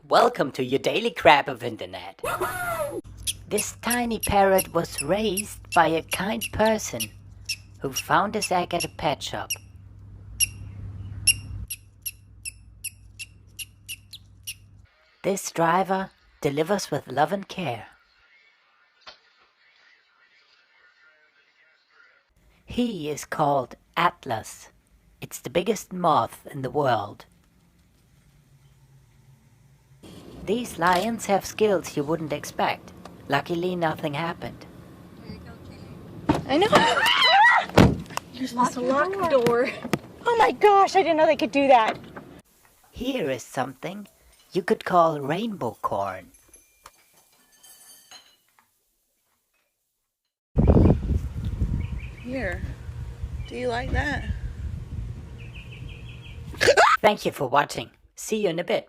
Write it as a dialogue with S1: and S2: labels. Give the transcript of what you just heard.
S1: Welcome to your daily crap of internet. This tiny parrot was raised by a kind person who found his egg at a pet shop. This driver delivers with love and care. He is called Atlas. It's the biggest moth in the world. These lions have skills you wouldn't expect. Luckily, nothing happened.
S2: I know. You're supposed to lock the door. Oh my gosh, I didn't know they could do that.
S1: Here is something you could call rainbow corn.
S2: Here. Do you like that?
S1: Thank you for watching. See you in a bit.